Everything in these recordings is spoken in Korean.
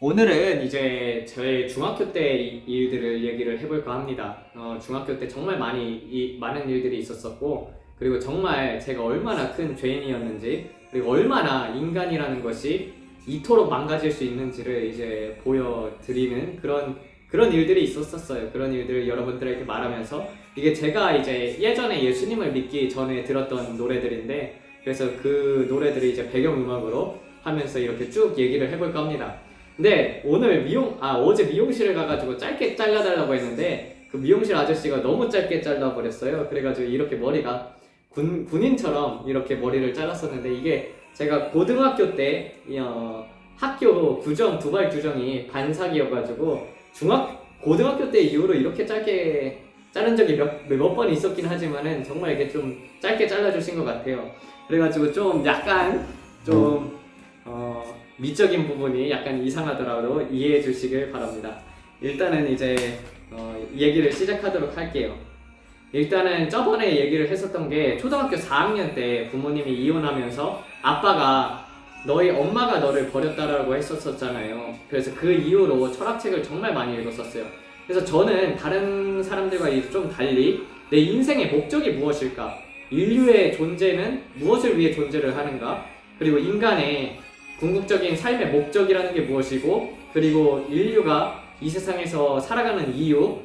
오늘은 이제 저의 중학교 때 일들을 얘기를 해볼까 합니다. 중학교 때 정말 많은 일들이 있었었고, 그리고 정말 제가 얼마나 큰 죄인이었는지, 그리고 얼마나 인간이라는 것이 이토록 망가질 수 있는지를 이제 보여드리는 그런 일들이 있었었어요. 그런 일들을 여러분들에게 말하면서, 이게 제가 이제 예전에 예수님을 믿기 전에 들었던 노래들인데, 그래서 그 노래들을 이제 배경음악으로 하면서 이렇게 쭉 얘기를 해볼까 합니다. 근데 어제 미용실에 가가지고 짧게 잘라달라고 했는데 그 미용실 아저씨가 너무 짧게 잘라버렸어요. 그래가지고 이렇게 머리가 군인처럼 이렇게 머리를 잘랐었는데, 이게 제가 고등학교 때 학교 두발 규정이 반삭이어가지고 고등학교 때 이후로 이렇게 짧게 자른 적이 몇 번 있었긴 하지만은 정말 이게 좀 짧게 잘라주신 것 같아요. 그래가지고 좀 약간 좀 미적인 부분이 약간 이상하더라도 이해해 주시길 바랍니다. 일단은 이제 얘기를 시작하도록 할게요. 일단은 저번에 얘기를 했었던 게, 초등학교 4학년 때 부모님이 이혼하면서 아빠가 너희 엄마가 너를 버렸다라고 했었잖아요. 그래서 그 이후로 철학책을 정말 많이 읽었었어요. 그래서 저는 다른 사람들과 좀 달리 내 인생의 목적이 무엇일까? 인류의 존재는 무엇을 위해 존재를 하는가? 그리고 인간의 궁극적인 삶의 목적이라는 게 무엇이고, 그리고 인류가 이 세상에서 살아가는 이유,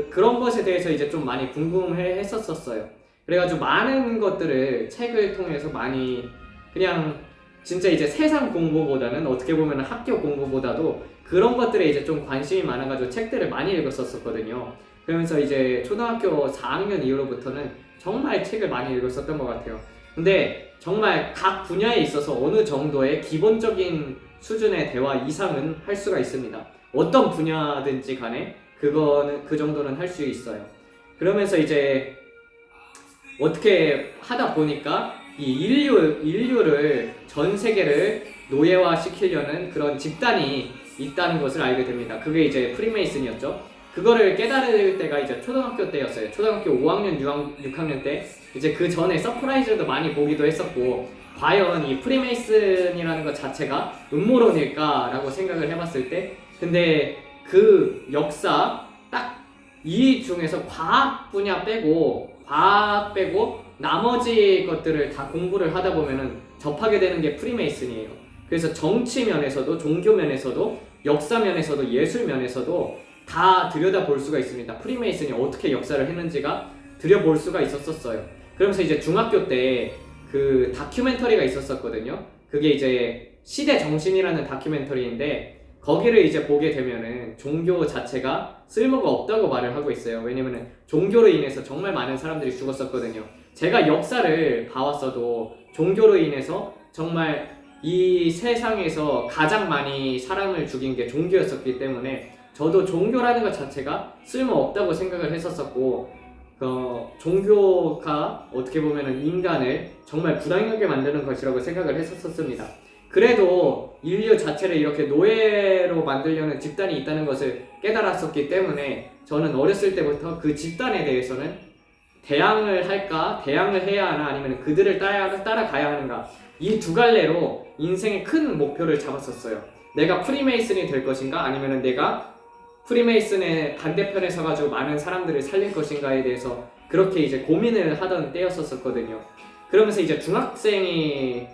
그런 것에 대해서 이제 좀 많이 궁금해 했었어요. 그래가지고 많은 것들을 책을 통해서 많이, 그냥 진짜 이제 세상 공부보다는, 어떻게 보면 학교 공부보다도 그런 것들에 이제 좀 관심이 많아가지고 책들을 많이 읽었었거든요. 그러면서 이제 초등학교 4학년 이후로부터는 정말 책을 많이 읽었었던 것 같아요. 근데 정말 각 분야에 있어서 어느 정도의 기본적인 수준의 대화 이상은 할 수가 있습니다. 어떤 분야든지 간에 그 정도는 할 수 있어요. 그러면서 이제 어떻게 하다 보니까 이 인류를, 전 세계를 노예화 시키려는 그런 집단이 있다는 것을 알게 됩니다. 그게 이제 프리메이슨이었죠. 그거를 깨달을 때가 이제 초등학교 때였어요. 초등학교 5학년, 6학년 때 이제 그 전에 서프라이즈도 많이 보기도 했었고, 과연 이 프리메이슨이라는 것 자체가 음모론일까라고 생각을 해봤을 때, 근데 그 역사 딱 이 중에서 과학 빼고 나머지 것들을 다 공부를 하다 보면은 접하게 되는 게 프리메이슨이에요. 그래서 정치 면에서도, 종교 면에서도, 역사 면에서도, 예술 면에서도 다 들여다볼 수가 있습니다. 프리메이슨이 어떻게 역사를 했는지가 들여볼 수가 있었어요. 그러면서 이제 중학교 때 그 다큐멘터리가 있었거든요. 그게 이제 시대 정신이라는 다큐멘터리인데, 거기를 이제 보게 되면은 종교 자체가 쓸모가 없다고 말을 하고 있어요. 왜냐면은 종교로 인해서 정말 많은 사람들이 죽었었거든요. 제가 역사를 봐왔어도 종교로 인해서 정말 이 세상에서 가장 많이 사람을 죽인 게 종교였었기 때문에, 저도 종교라는 것 자체가 쓸모없다고 생각을 했었고, 종교가 어떻게 보면 인간을 정말 불행하게 만드는 것이라고 생각을 했었습니다. 그래도 인류 자체를 이렇게 노예로 만들려는 집단이 있다는 것을 깨달았었기 때문에, 저는 어렸을 때부터 그 집단에 대해서는 대항을 할까, 대항을 해야 하나, 아니면 그들을 따라가야 하는가, 이 두 갈래로 인생의 큰 목표를 잡았었어요. 내가 프리메이슨이 될 것인가, 아니면 내가 프리메이슨의 반대편에 서가지고 많은 사람들을 살릴 것인가에 대해서 그렇게 이제 고민을 하던 때였었거든요. 그러면서 이제 중학생이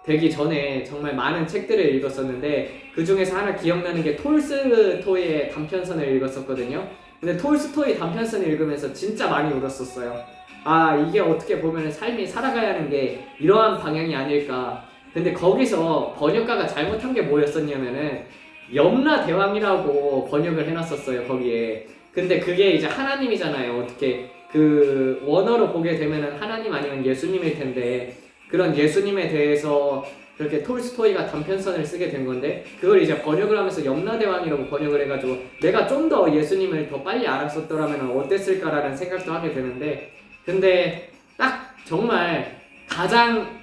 되기 전에 정말 많은 책들을 읽었었는데, 그 중에서 하나 기억나는 게 톨스토이의 단편선을 읽었었거든요. 근데 톨스토이 단편선을 읽으면서 진짜 많이 울었었어요. 아, 이게 어떻게 보면 삶이 살아가야 하는 게 이러한 방향이 아닐까. 근데 거기서 번역가가 잘못한 게 뭐였었냐면은 염라대왕이라고 번역을 해놨었어요, 거기에. 근데 그게 이제 하나님이잖아요. 어떻게 그 원어로 보게 되면은 하나님 아니면 예수님일 텐데, 그런 예수님에 대해서 그렇게 톨스토이가 단편선을 쓰게 된 건데, 그걸 이제 번역을 하면서 염라대왕이라고 번역을 해가지고 내가 좀 더 예수님을 더 빨리 알았었더라면 어땠을까라는 생각도 하게 되는데, 근데 딱 정말 가장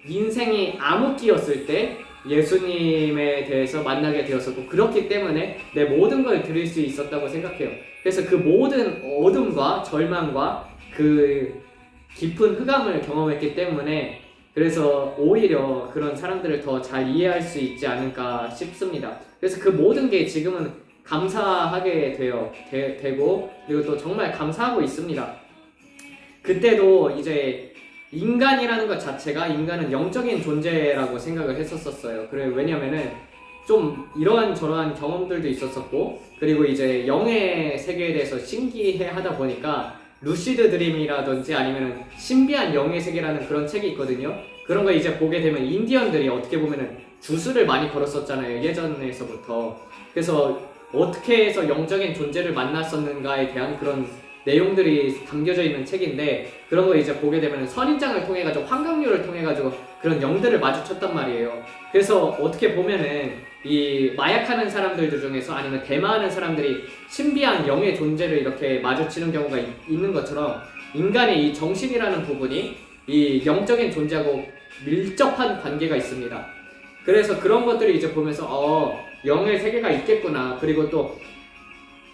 인생이 암흑기였을 때 예수님에 대해서 만나게 되었었고, 그렇기 때문에 내 모든 걸 드릴 수 있었다고 생각해요. 그래서 그 모든 어둠과 절망과 그 깊은 흑암을 경험했기 때문에, 그래서 오히려 그런 사람들을 더 잘 이해할 수 있지 않을까 싶습니다. 그래서 그 모든 게 지금은 감사하게 되고 그리고 또 정말 감사하고 있습니다. 그때도 이제 인간이라는 것 자체가 인간은 영적인 존재라고 생각을 했었어요. 그래 왜냐면은 좀 이러한 저러한 경험들도 있었었고 그리고 이제 영의 세계에 대해서 신기해 하다 보니까 루시드 드림이라든지 아니면은 신비한 영의 세계라는 그런 책이 있거든요. 그런 거 이제 보게 되면 인디언들이 어떻게 보면은 주술을 많이 걸었었잖아요. 예전에서부터. 그래서 어떻게 해서 영적인 존재를 만났었는가에 대한 그런 내용들이 담겨져 있는 책인데 그런 거 이제 보게 되면 선인장을 통해 가지고 환각류를 통해 가지고 그런 영들을 마주쳤단 말이에요. 그래서 어떻게 보면은 이 마약하는 사람들 중에서 아니면 대마하는 사람들이 신비한 영의 존재를 이렇게 마주치는 경우가 있는 것처럼 인간의 이 정신이라는 부분이 이 영적인 존재하고 밀접한 관계가 있습니다. 그래서 그런 것들을 이제 보면서 영의 세계가 있겠구나. 그리고 또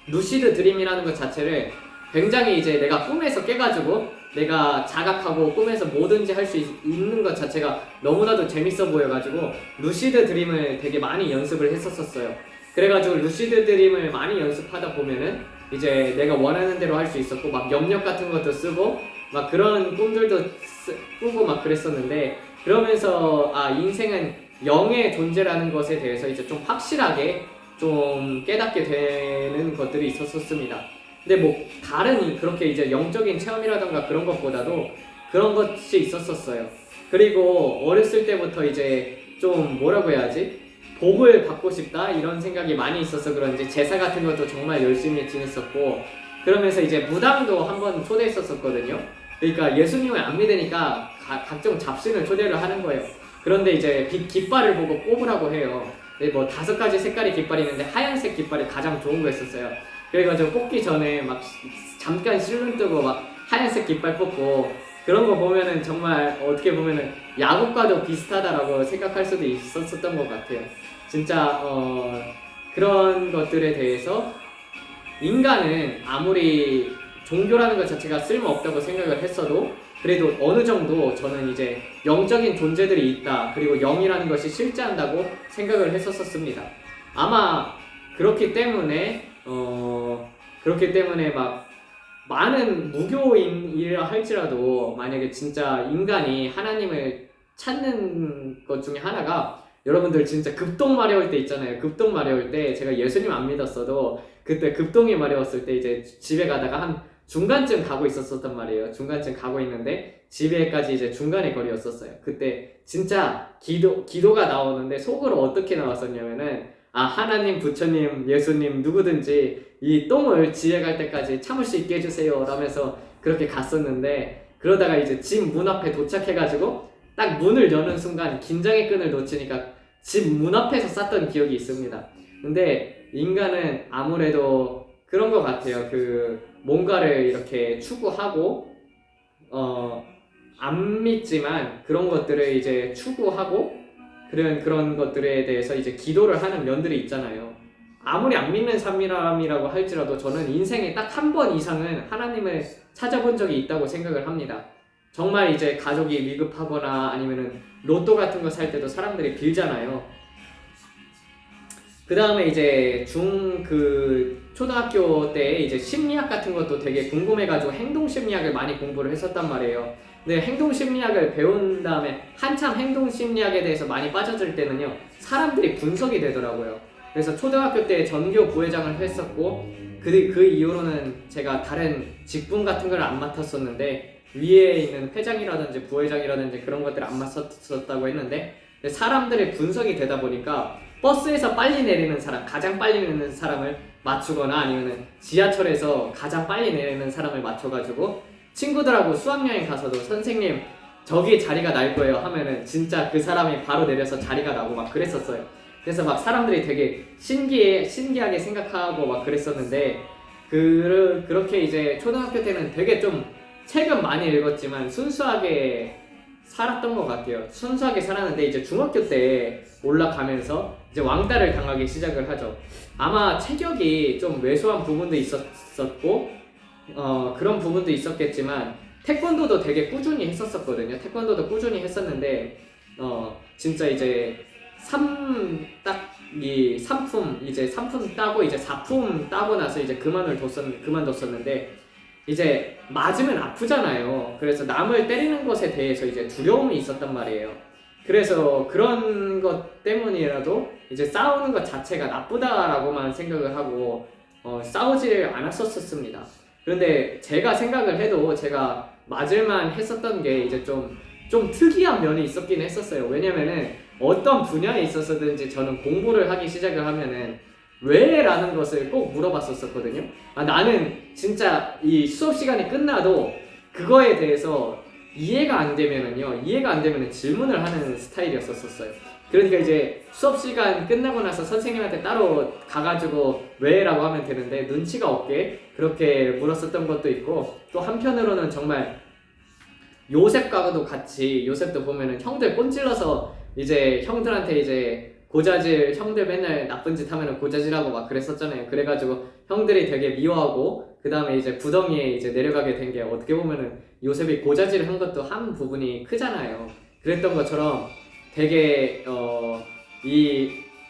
루시드 드림이라는 것 자체를 굉장히 이제 내가 꿈에서 깨가지고 내가 자각하고 꿈에서 뭐든지 할 수 있는 것 자체가 너무나도 재밌어 보여가지고 루시드 드림을 되게 많이 연습을 했었어요. 그래가지고 루시드 드림을 많이 연습하다 보면은 이제 내가 원하는 대로 할 수 있었고 막 염력 같은 것도 쓰고 막 그런 꿈들도 꾸고 막 그랬었는데 그러면서 인생은 영의 존재라는 것에 대해서 이제 좀 확실하게 좀 깨닫게 되는 것들이 있었습니다. 근데 뭐 다른 그렇게 이제 영적인 체험이라던가 그런 것보다도 그런 것이 있었어요. 그리고 어렸을 때부터 이제 좀 뭐라고 해야지? 복을 받고 싶다 이런 생각이 많이 있어서 그런지 제사 같은 것도 정말 열심히 지냈었고 그러면서 이제 무당도 한번 초대했었거든요. 그러니까 예수님을 안 믿으니까 각종 잡신을 초대를 하는 거예요. 그런데 이제 깃발을 보고 뽑으라고 해요. 뭐 5가지 색깔의 깃발이 있는데 하얀색 깃발이 가장 좋은 거였었어요. 그래가지고 뽑기 전에 막 잠깐 실눈 뜨고 막 하얀색 깃발 뽑고 그런 거 보면은 정말 어떻게 보면은 야구과도 비슷하다라고 생각할 수도 있었던 것 같아요. 진짜 그런 것들에 대해서 인간은 아무리 종교라는 것 자체가 쓸모없다고 생각을 했어도 그래도 어느 정도 저는 이제 영적인 존재들이 있다 그리고 영이라는 것이 실제한다고 생각을 했었습니다. 아마 그렇기 때문에 막 많은 무교인이라 할지라도 만약에 진짜 인간이 하나님을 찾는 것 중에 하나가 여러분들 진짜 급동 마려울 때 있잖아요. 급동 마려울 때 제가 예수님 안 믿었어도 그때 급동이 마려웠을 때 이제 집에 가다가 한 중간쯤 가고 있었단 말이에요. 중간쯤 가고 있는데 집에까지 이제 중간의 거리였었어요. 그때 진짜 기도가 나오는데 속으로 어떻게 나왔었냐면은 하나님, 부처님, 예수님 누구든지 이 똥을 지혜 갈 때까지 참을 수 있게 해주세요 라면서 그렇게 갔었는데 그러다가 이제 집 문 앞에 도착해가지고 딱 문을 여는 순간 긴장의 끈을 놓치니까 집 문 앞에서 쌌던 기억이 있습니다. 근데 인간은 아무래도 그런 것 같아요. 뭔가를 이렇게 추구하고 안 믿지만 그런 것들을 이제 추구하고 그런 것들에 대해서 이제 기도를 하는 면들이 있잖아요. 아무리 안 믿는 사람이라고 할지라도 저는 인생에 딱 한 번 이상은 하나님을 찾아본 적이 있다고 생각을 합니다. 정말 이제 가족이 위급하거나 아니면은 로또 같은 거 살 때도 사람들이 빌잖아요. 그 다음에 이제 초등학교 때 이제 심리학 같은 것도 되게 궁금해가지고 행동심리학을 많이 공부를 했었단 말이에요. 근데 행동심리학을 배운 다음에 한참 행동심리학에 대해서 많이 빠져들 때는요 사람들이 분석이 되더라고요. 그래서 초등학교 때 전교 부회장을 했었고 그 이후로는 제가 다른 직분 같은 걸 안 맡았었는데 위에 있는 회장이라든지 부회장이라든지 그런 것들을 안 맡았었다고 했는데 사람들의 분석이 되다 보니까 버스에서 빨리 내리는 사람, 가장 빨리 내리는 사람을 맞추거나 아니면 지하철에서 가장 빨리 내리는 사람을 맞춰가지고 친구들하고 수학여행 가서도 선생님 저기 자리가 날 거예요 하면은 진짜 그 사람이 바로 내려서 자리가 나고 막 그랬었어요. 그래서 막 사람들이 되게 신기하게 생각하고 막 그랬었는데 그렇게 이제 초등학교 때는 되게 좀 책은 많이 읽었지만 순수하게 살았던 것 같아요. 순수하게 살았는데 이제 중학교 때 올라가면서 이제 왕따를 당하기 시작을 하죠. 아마 체격이 좀 왜소한 부분도 있었고 그런 부분도 있었겠지만 태권도도 되게 꾸준히 했었거든요. 태권도도 꾸준히 했었는데 진짜 이제 3품 이제 3품 따고 이제 4품 따고 나서 이제 그만뒀었는데 이제 맞으면 아프잖아요. 그래서 남을 때리는 것에 대해서 이제 두려움이 있었단 말이에요. 그래서 그런 것 때문이라도 이제 싸우는 것 자체가 나쁘다라고만 생각을 하고 싸우질 않았었습니다. 그런데 제가 생각을 해도 제가 맞을만 했었던 게 이제 좀 특이한 면이 있었긴 했었어요. 왜냐면은 어떤 분야에 있어서든지 저는 공부를 하기 시작을 하면은 왜? 라는 것을 꼭 물어봤었거든요. 나는 진짜 이 수업 시간이 끝나도 그거에 대해서 이해가 안 되면은 질문을 하는 스타일이었었어요. 그러니까 이제 수업 시간 끝나고 나서 선생님한테 따로 가가지고 왜? 라고 하면 되는데 눈치가 없게 그렇게 물었었던 것도 있고, 또 한편으로는 정말 요셉과도 같이, 요셉도 보면은 형들 꼰질러서 이제 형들한테 이제 고자질, 형들 맨날 나쁜 짓 하면은 고자질하고 막 그랬었잖아요. 그래가지고 형들이 되게 미워하고 그 다음에 이제 구덩이에 이제 내려가게 된 게 어떻게 보면은 요셉이 고자질을 한 것도 한 부분이 크잖아요. 그랬던 것처럼 되게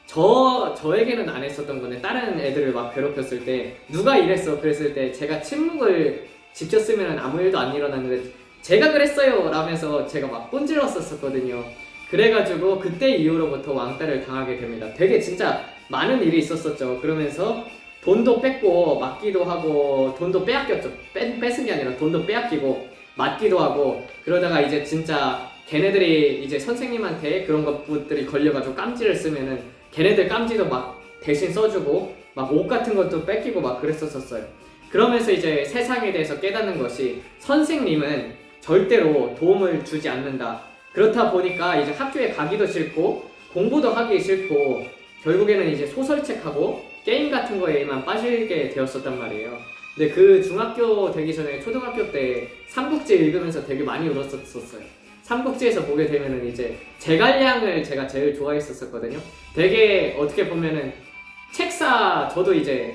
저에게는 안 했었던 건데 다른 애들을 막 괴롭혔을 때 누가 이랬어 그랬을 때 제가 침묵을 지켰으면 아무 일도 안 일어났는데 제가 그랬어요 라면서 제가 막 꼰질렀었거든요. 그래가지고 그때 이후로부터 왕따를 당하게 됩니다. 되게 진짜 많은 일이 있었었죠. 그러면서 돈도 뺏고 맞기도 하고, 돈도 빼앗겼죠. 뺏은 게 아니라 돈도 빼앗기고 맞기도 하고, 그러다가 이제 진짜 걔네들이 이제 선생님한테 그런 것들이 걸려가지고 깜지를 쓰면은 걔네들 깜지도 막 대신 써주고 막 옷 같은 것도 뺏기고 막 그랬었어요. 그러면서 이제 세상에 대해서 깨닫는 것이 선생님은 절대로 도움을 주지 않는다. 그렇다 보니까 이제 학교에 가기도 싫고 공부도 하기 싫고 결국에는 이제 소설책하고 게임 같은 거에만 빠지게 되었었단 말이에요. 근데 그 중학교 되기 전에 초등학교 때 삼국지 읽으면서 되게 많이 울었었어요. 삼국지에서 보게 되면은 이제 제갈량을 제가 제일 좋아했었거든요. 되게 어떻게 보면은 저도 이제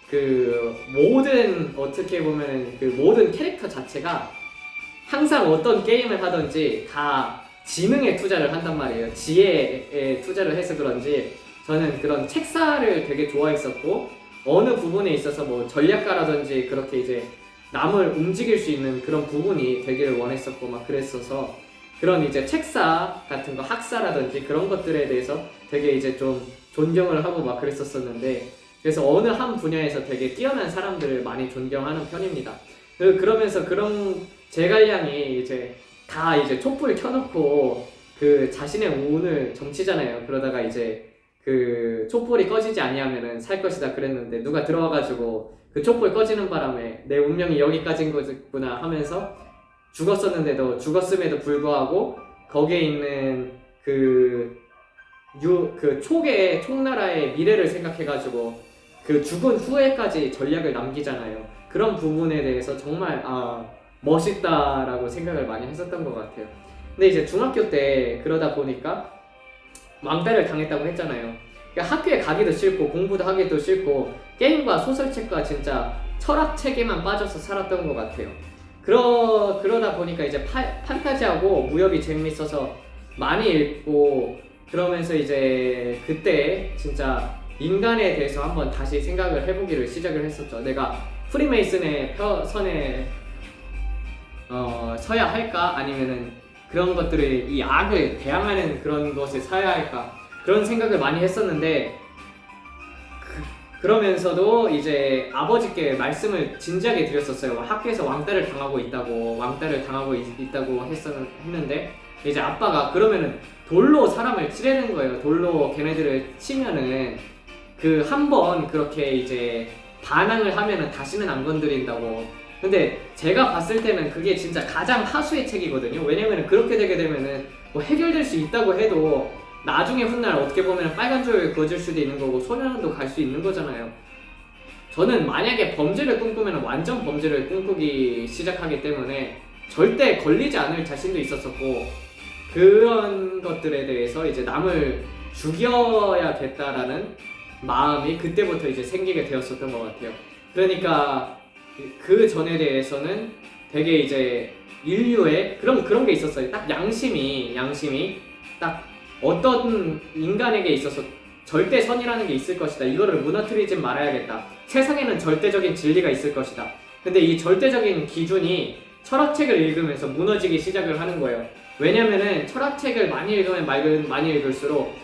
그 모든 어떻게 보면은 그 모든 캐릭터 자체가 항상 어떤 게임을 하든지 다 지능에 투자를 한단 말이에요. 지혜에 투자를 해서 그런지 저는 그런 책사를 되게 좋아했었고, 어느 부분에 있어서 뭐 전략가라든지 그렇게 이제 남을 움직일 수 있는 그런 부분이 되기를 원했었고 막 그랬어서 그런 이제 책사 같은 거 학사라든지 그런 것들에 대해서 되게 이제 좀 존경을 하고 막 그랬었는데, 그래서 어느 한 분야에서 되게 뛰어난 사람들을 많이 존경하는 편입니다. 그러면서 그런 제갈량이 이제 다 이제 촛불 켜놓고 그 자신의 운을 점치잖아요. 그러다가 이제 그 촛불이 꺼지지 아니하면은 살 것이다 그랬는데 누가 들어와가지고 그 촛불 꺼지는 바람에 내 운명이 여기까지인 거구나 하면서 죽었음에도 불구하고 거기에 있는 그 총나라의 미래를 생각해가지고 그 죽은 후에까지 전략을 남기잖아요. 그런 부분에 대해서 정말 멋있다라고 생각을 많이 했었던 것 같아요. 근데 이제 중학교 때 그러다 보니까 왕따를 당했다고 했잖아요. 그러니까 학교에 가기도 싫고 공부도 하기도 싫고 게임과 소설책과 진짜 철학책에만 빠져서 살았던 것 같아요. 그러다 보니까 이제 판타지하고 무협이 재밌어서 많이 읽고, 그러면서 이제 그때 진짜 인간에 대해서 한번 다시 생각을 해보기를 시작을 했었죠. 내가 프리메이슨의 선에 서야 할까? 아니면은 그런 것들을, 이 악을 대항하는 그런 것에 서야 할까? 그런 생각을 많이 했었는데, 그러면서도 이제 아버지께 말씀을 진지하게 드렸었어요. 학교에서 왕따를 당하고 있다고 했는데, 이제 아빠가 그러면은 돌로 사람을 치려는 거예요. 돌로 걔네들을 치면은 그 한 번 그렇게 이제 반항을 하면은 다시는 안 건드린다고. 근데 제가 봤을 때는 그게 진짜 가장 하수의 책이거든요. 왜냐면은 그렇게 되게 되면은 뭐 해결될 수 있다고 해도 나중에 훗날 어떻게 보면 빨간 조약을 그어줄 수도 있는 거고 소년원도 갈 수 있는 거잖아요. 저는 만약에 범죄를 꿈꾸면 완전 범죄를 꿈꾸기 시작하기 때문에 절대 걸리지 않을 자신도 있었었고, 그런 것들에 대해서 이제 남을 죽여야겠다라는 마음이 그때부터 이제 생기게 되었었던 것 같아요. 그러니까 그 전에 대해서는 되게 이제 인류의 그런 게 있었어요. 딱 양심이 딱 어떤 인간에게 있어서 절대선이라는 게 있을 것이다. 이거를 무너뜨리지 말아야겠다. 세상에는 절대적인 진리가 있을 것이다. 근데 이 절대적인 기준이 철학책을 읽으면서 무너지기 시작을 하는 거예요. 왜냐면은 철학책을 많이 읽으면 많이 읽을수록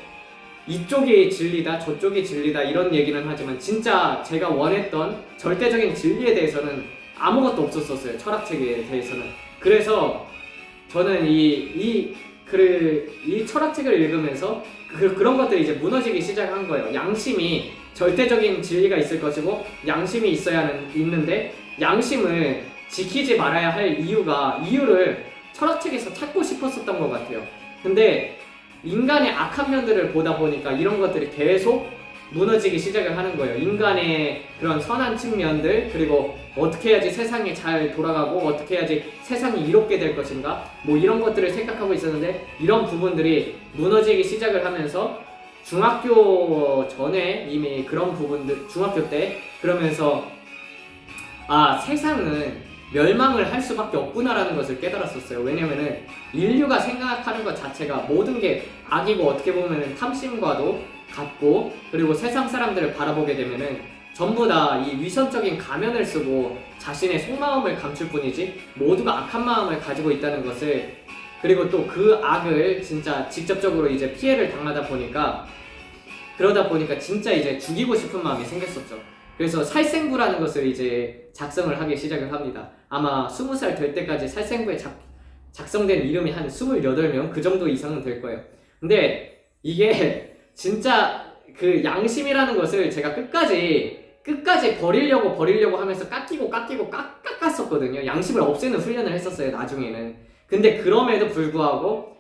이쪽이 진리다, 저쪽이 진리다 이런 얘기는 하지만 진짜 제가 원했던 절대적인 진리에 대해서는 아무것도 없었었어요. 철학책에 대해서는. 그래서 저는 이 철학책을 읽으면서 그런 것들이 이제 무너지기 시작한 거예요. 양심이 절대적인 진리가 있을 것이고 양심이 있는데 양심을 지키지 말아야 할 이유를 철학책에서 찾고 싶었었던 것 같아요. 근데 인간의 악한 면들을 보다 보니까 이런 것들이 계속 무너지기 시작을 하는 거예요. 인간의 그런 선한 측면들, 그리고 어떻게 해야지 세상이 잘 돌아가고 어떻게 해야지 세상이 이롭게 될 것인가, 뭐 이런 것들을 생각하고 있었는데 이런 부분들이 무너지기 시작을 하면서 중학교 전에 이미 그런 부분들, 중학교 때 그러면서 세상은 멸망을 할 수밖에 없구나라는 것을 깨달았었어요. 왜냐면은 인류가 생각하는 것 자체가 모든 게 악이고 어떻게 보면은 탐심과도 같고, 그리고 세상 사람들을 바라보게 되면은 전부 다 이 위선적인 가면을 쓰고 자신의 속마음을 감출 뿐이지 모두가 악한 마음을 가지고 있다는 것을, 그리고 또 그 악을 진짜 직접적으로 이제 피해를 당하다 보니까 그러다 보니까 진짜 이제 죽이고 싶은 마음이 생겼었죠. 그래서 살생부라는 것을 이제 작성을 하기 시작을 합니다. 아마 20살 될 때까지 살생부에 작성된 이름이 한 28명 그 정도 이상은 될 거예요. 근데 이게 진짜 그 양심이라는 것을 제가 끝까지 버리려고 하면서 깎았었거든요. 양심을 없애는 훈련을 했었어요, 나중에는. 근데 그럼에도 불구하고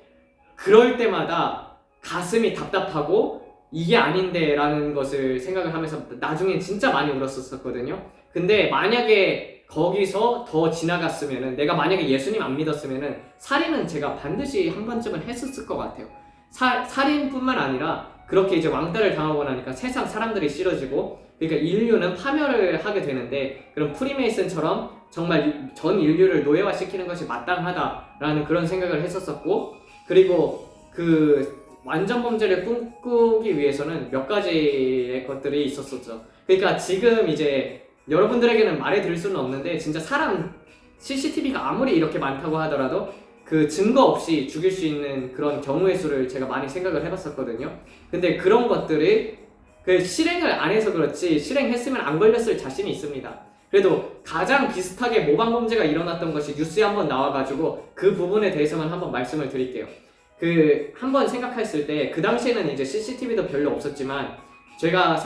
그럴 때마다 가슴이 답답하고 이게 아닌데 라는 것을 생각을 하면서 나중에 진짜 많이 울었었거든요. 근데 만약에 거기서 더 지나갔으면은, 내가 만약에 예수님 안 믿었으면은 살인은 제가 반드시 한 번쯤은 했었을 것 같아요. 살인뿐만 아니라 그렇게 이제 왕따를 당하고 나니까 세상 사람들이 싫어지고, 그러니까 인류는 파멸을 하게 되는데, 그럼 프리메이슨처럼 정말 전 인류를 노예화시키는 것이 마땅하다라는 그런 생각을 했었었고, 그리고 그 완전 범죄를 꿈꾸기 위해서는 몇 가지의 것들이 있었었죠. 그러니까 지금 이제 여러분들에게는 말해드릴 수는 없는데, 진짜 사람 CCTV가 아무리 이렇게 많다고 하더라도 그 증거 없이 죽일 수 있는 그런 경우의 수를 제가 많이 생각을 해봤었거든요. 근데 그런 것들을 그 실행을 안 해서 그렇지, 실행했으면 안 걸렸을 자신이 있습니다. 그래도 가장 비슷하게 모방범죄가 일어났던 것이 뉴스에 한번 나와가지고 그 부분에 대해서만 한번 말씀을 드릴게요. 한번 생각했을 때, 그 당시에는 이제 CCTV도 별로 없었지만 제가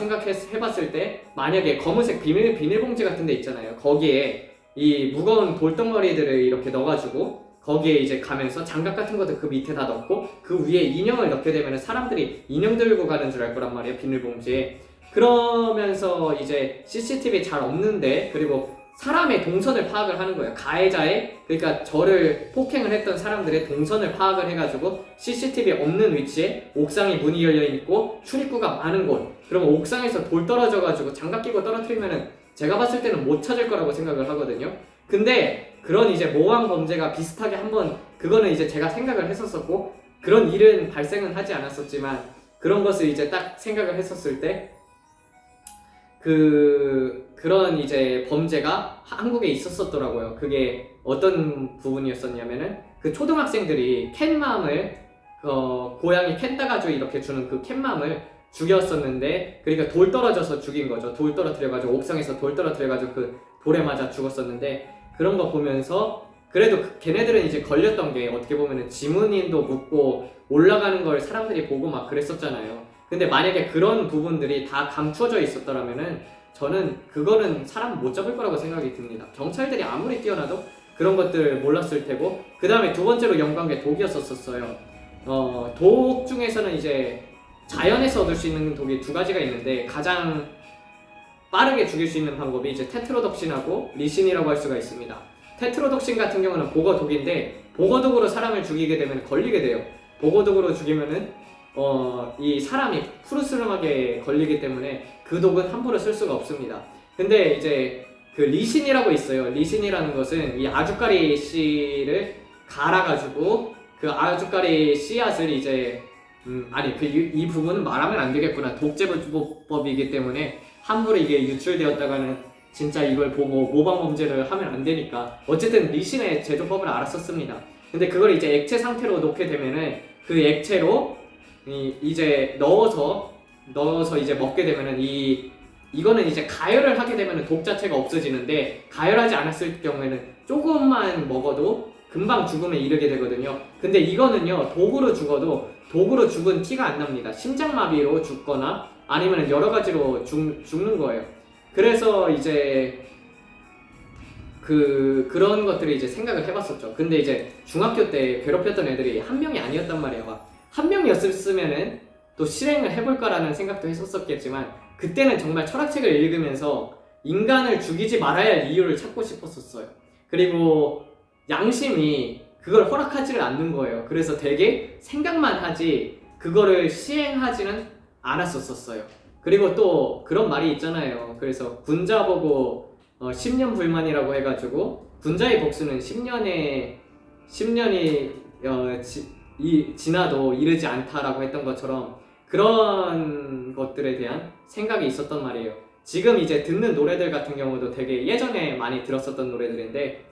해봤을 때, 만약에 검은색 비닐봉지 같은 데 있잖아요. 거기에 이 무거운 돌덩어리들을 이렇게 넣어가지고 거기에 이제 가면서 장갑 같은 것도 그 밑에다 넣고 그 위에 인형을 넣게 되면 사람들이 인형 들고 가는 줄 알 거란 말이에요, 비닐봉지에. 그러면서 이제 CCTV 잘 없는데, 그리고 사람의 동선을 파악을 하는 거예요. 가해자의, 그러니까 저를 폭행을 했던 사람들의 동선을 파악을 해가지고 CCTV 없는 위치에 옥상에 문이 열려있고 출입구가 많은 곳, 그러면 옥상에서 돌 떨어져가지고 장갑 끼고 떨어뜨리면은 제가 봤을 때는 못 찾을 거라고 생각을 하거든요. 근데 그런 이제 모방 범죄가 비슷하게 한번, 그거는 이제 제가 생각을 했었었고 그런 일은 발생은 하지 않았었지만, 그런 것을 이제 딱 생각을 했었을 때 그런 이제 범죄가 한국에 있었더라고요. 그게 어떤 부분이었었냐면은, 그 초등학생들이 캔맘을 고양이 캔 따가지고 이렇게 주는 그 캔맘을 죽였었는데, 그러니까 돌 떨어져서 죽인 거죠. 돌 떨어뜨려가지고, 옥상에서 돌 떨어뜨려가지고 그 돌에 맞아 죽었었는데, 그런 거 보면서 그래도 걔네들은 이제 걸렸던 게 어떻게 보면은 지문인도 묻고 올라가는 걸 사람들이 보고 막 그랬었잖아요. 근데 만약에 그런 부분들이 다 감춰져 있었더라면은 저는 그거는 사람 못 잡을 거라고 생각이 듭니다. 경찰들이 아무리 뛰어나도 그런 것들 몰랐을 테고, 그 다음에 두 번째로 연구한 게 독이었었어요. 독 중에서는 이제 자연에서 얻을 수 있는 독이 두 가지가 있는데, 가장 빠르게 죽일 수 있는 방법이 이제 테트로독신하고 리신이라고 할 수가 있습니다. 테트로독신 같은 경우는 보거독인데, 보거독으로 사람을 죽이게 되면 걸리게 돼요. 보거독으로 죽이면은 이 사람이 푸르스름하게 걸리기 때문에 그 독은 함부로 쓸 수가 없습니다. 근데 이제 그 리신이라고 있어요. 리신이라는 것은 이 아주까리 씨를 갈아가지고 그 아주까리 씨앗을 이제 아니 이 부분은 말하면 안 되겠구나. 독재법이기 때문에 함부로 이게 유출되었다가는 진짜 이걸 보고 모방 범죄를 하면 안 되니까 어쨌든 리신의 제조법을 알았었습니다. 근데 그걸 이제 액체 상태로 놓게 되면은 그 액체로 이제 넣어서 이제 먹게 되면은 이거는 이제 가열을 하게 되면은 독 자체가 없어지는데 가열하지 않았을 경우에는 조금만 먹어도 금방 죽음에 이르게 되거든요. 근데 이거는요, 독으로 죽은 티가 안 납니다. 심장마비로 죽거나 아니면 여러 가지로 죽는 거예요. 그래서 이제 그런 것들을 이제 생각을 해봤었죠. 근데 이제 중학교 때 괴롭혔던 애들이 한 명이 아니었단 말이에요. 한 명이었으면은 또 실행을 해볼까라는 생각도 했었겠지만 그때는 정말 철학책을 읽으면서 인간을 죽이지 말아야 할 이유를 찾고 싶었었어요. 그리고 양심이 그걸 허락하지를 않는 거예요. 그래서 되게 생각만 하지 그거를 시행하지는 않았었어요. 그리고 또 그런 말이 있잖아요. 그래서 군자 보고 10년 불만이라고 해가지고 군자의 복수는 10년이 지나도 이르지 않다라고 했던 것처럼 그런 것들에 대한 생각이 있었단 말이에요. 지금 이제 듣는 노래들 같은 경우도 되게 예전에 많이 들었었던 노래들인데